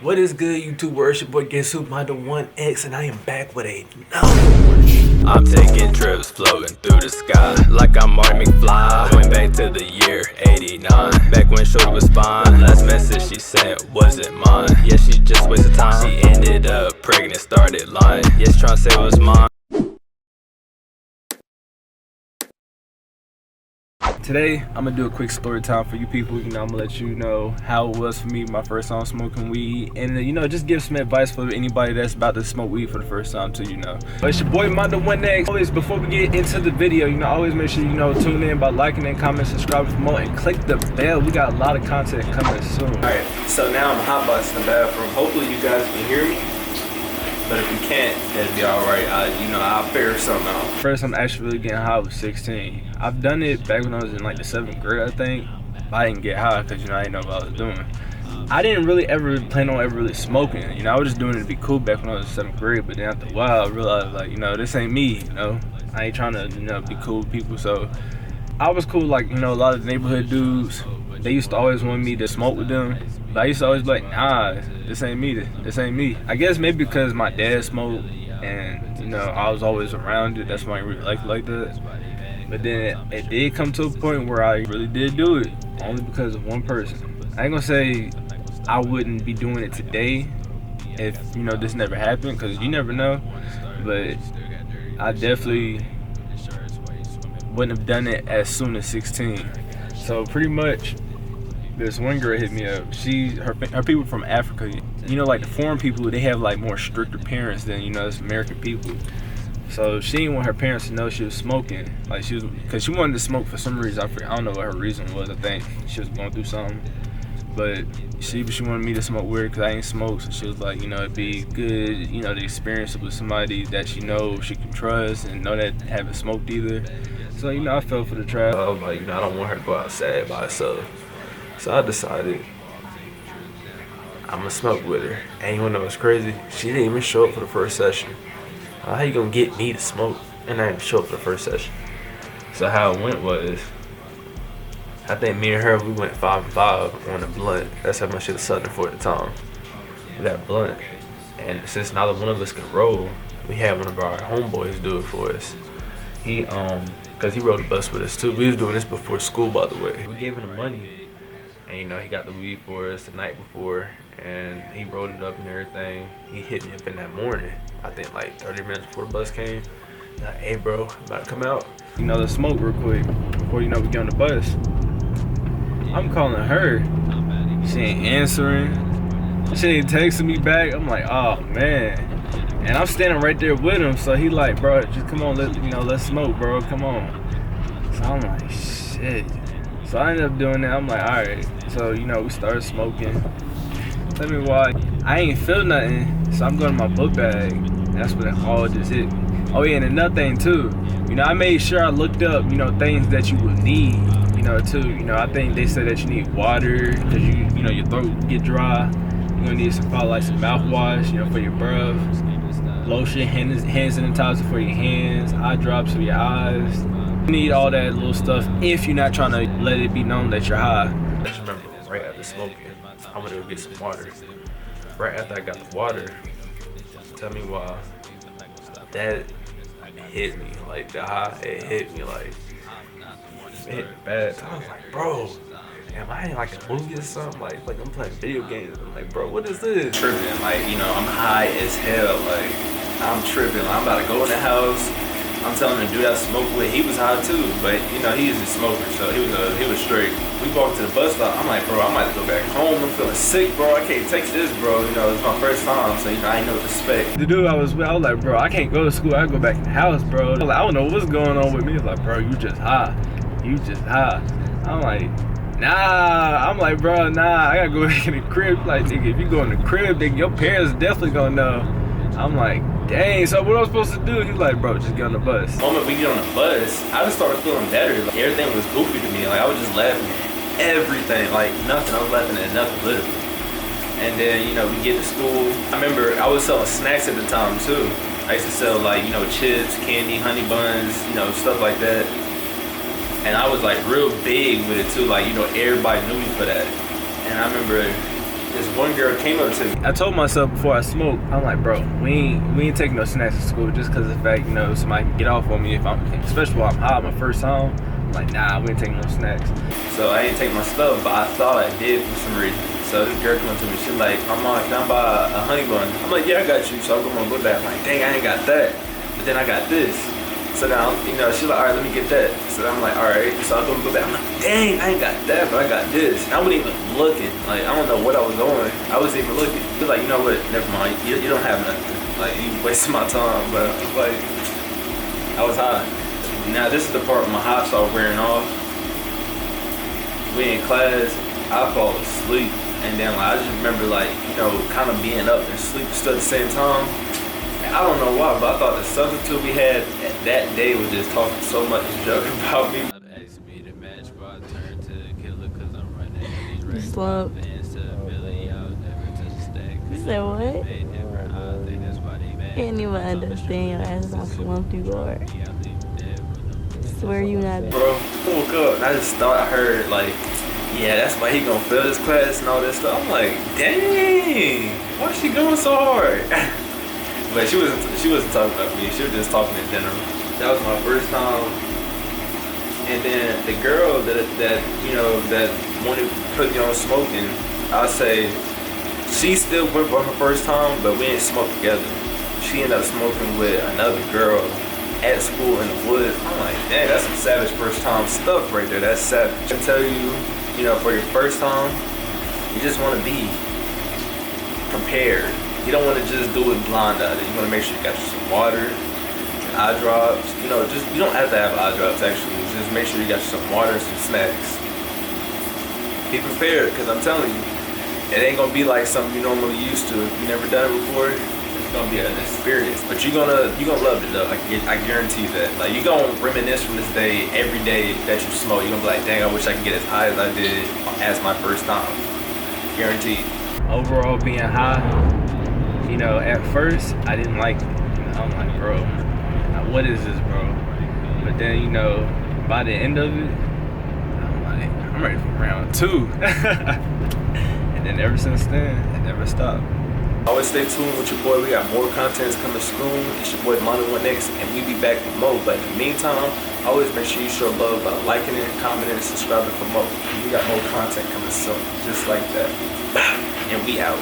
What is good, YouTuber? It's your boy Guess Who, my the 1X, and I am back with another one. I'm taking trips, floating through the sky like I'm Marty McFly. Going back to the year 89, back when Shorty was fine. Last message she sent wasn't mine. Yeah, she just wasted time. She ended up pregnant, started lying. Yes, trying to say it was mine. Today, I'm gonna do a quick story time for you people. I'm gonna let you know how it was for me, my first time smoking weed, and just give some advice for anybody that's about to smoke weed for the first time too, But it's your boy, my the 1X. Always, before we get into the video, always make sure tune in by liking and commenting, subscribing for more, and click the bell. We got a lot of content coming soon. Alright, so now I'm hotboxing the bathroom. Hopefully you guys can hear me. But if you can't, that'll be alright. I'll figure something out. First, I'm actually really getting high with 16. I've done it back when I was in like the 7th grade, I think. But I didn't get high because, I didn't know what I was doing. I didn't really ever plan on ever really smoking. I was just doing it to be cool back when I was in 7th grade. But then after a while, I realized, this ain't me, I ain't trying to, be cool with people. So I was cool, like, a lot of neighborhood dudes. They used to always want me to smoke with them. But I used to always be like, nah, this ain't me, this ain't me. I guess maybe because my dad smoked and, I was always around it. That's why I really liked it like that. But then it did come to a point where I really did do it, only because of one person. I ain't gonna say I wouldn't be doing it today if, this never happened, because you never know. But I definitely wouldn't have done it as soon as 16. So pretty much, this one girl hit me up. Her people from Africa. Like the foreign people, they have like more stricter parents than us American people. So she didn't want her parents to know she was smoking. Like because she wanted to smoke for some reason. I don't know what her reason was. I think she was going through something. But she wanted me to smoke with her because I ain't smoke. So she was like, it'd be good, to experience it with somebody that she can trust and know that haven't smoked either. So I fell for the trap. I was like, I don't want her to go outside by herself. So I decided I'm gonna smoke with her. And you wanna know what's crazy? She didn't even show up for the first session. How you gonna get me to smoke and not even show up for the first session? So how it went was, I think me and her, we went 5 and 5 on the blunt. That's how much it was selling for at the time. That blunt. And since neither one of us could roll, we had one of our homeboys do it for us. Cause he rode the bus with us too. We was doing this before school, by the way. We gave him the money. And he got the weed for us the night before, and he rolled it up and everything. He hit me up in that morning, I think like 30 minutes before the bus came. Like, hey bro, about to come out. The smoke real quick before we get on the bus. I'm calling her. She ain't answering. She ain't texting me back. I'm like, oh man. And I'm standing right there with him, so he like, bro, just come on, let's smoke, bro, come on. So I'm like, shit. So I ended up doing that. I'm like, alright. So, we started smoking. Tell me why. I ain't feel nothing. So I'm going to my book bag. That's when it all just hit me. Oh yeah, and another thing too. I made sure I looked up, things that you would need, too. I think they said that you need water because your throat get dry. You're gonna need some mouthwash, for your breath. Lotion, hand sanitizer for your hands, eye drops for your eyes. You need all that little stuff if you're not trying to let it be known that you're high. I just remember right after smoking, I'm gonna go get some water. Right after I got the water, tell me why, that hit me, like the high, it hit me like, it hit me bad. So I was like, bro, am I in like a movie or something? Like I'm playing video games. I'm like, bro, what is this? Tripping, I'm high as hell, I'm tripping. I'm about to go in the house. I'm telling the dude I smoked with, he was high too, but he is a smoker, so he was straight. We walked to the bus stop. I'm like, bro, I might have to go back home. I'm feeling sick, bro. I can't take this, bro. It's my first time, so I ain't know what to expect. The dude I was with, I was like, bro, I can't go to school. I gotta go back in the house, bro. I was like, I don't know what's going on with me. He's like, bro, you just high. You just high. I'm like, nah. I'm like, bro, nah. I gotta go back in the crib. Like, nigga, if you go in the crib, nigga, your parents definitely gonna know. I'm like, dang, so what am I supposed to do? He's like, bro, just get on the bus. The moment we get on the bus, I just started feeling better. Like, everything was goofy to me. Like, I was just laughing at everything. Like, nothing. I was laughing at nothing, literally. And then, we get to school. I remember I was selling snacks at the time, too. I used to sell, chips, candy, honey buns, stuff like that. And I was, real big with it, too. Everybody knew me for that. And I remember this one girl came up to me. I told myself before I smoked, I'm like, bro, we ain't taking no snacks to school just because of the fact, you know, somebody can get off on me if I'm, especially while I'm high my first time. I'm like, nah, we ain't taking no snacks. So I ain't take my stuff, but I thought I did for some reason. So this girl came up to me, she's like, can I buy a honey bun? I'm like, yeah, I got you. So I'm gonna go back. I'm like, dang, I ain't got that. But then I got this. So now, you know, she's like, all right, let me get that. So I'm like, all right. So I'm gonna go back. I'm like, dang, I ain't got that, but I got this. And I wasn't even looking. Like, I don't know what I was doing. I wasn't even looking. She's like, you know what? Never mind. You don't have nothing. Like, you wasting my time. But like, I was high. Now this is the part where my high started wearing off. We in class. I fall asleep. And then like, I just remember like, you know, kind of being up and sleep still at the same time. I don't know why, but I thought the substitute we had that day was just talking so much junk about me. Slump. You said what? Can't even understand your ass how slumped you are. Swear you not. Bro, woke up and I just thought I heard like, yeah, that's why he gonna fail this class and all this stuff. I'm like, dang, why is she going so hard? But she wasn't talking about me. She was just talking in general. That was my first time. And then the girl that you know that wanted to put me on smoking, I say she still went for her first time, but we didn't smoke together. She ended up smoking with another girl at school in the woods. I'm like, dang, that's some savage first time stuff right there. That's savage. I tell you, you know, for your first time, you just want to be prepared. You don't want to just do it blind out it. You want to make sure you got you some water, eye drops. You know, just you don't have to have eye drops actually. Just make sure you got you some water and some snacks. Be prepared, because I'm telling you, it ain't gonna be like something you normally used to. If you never done it before, it's gonna be an experience. But you're gonna love it though. I guarantee that. Like you're gonna reminisce from this day every day that you smoke. You're gonna be like, dang, I wish I could get as high as I did as my first time. Guaranteed. Overall, being high. You know, at first, I didn't like it. I'm like, bro, what is this, bro? But then, you know, by the end of it, I'm like, I'm ready for round 2. And then ever since then, it never stopped. Always stay tuned with your boy. We got more contents coming soon. It's your boy, Mono1X, and we be back with more. But in the meantime, always make sure you show love by liking it, commenting, and subscribing for more. We got more content coming soon, just like that. And we out.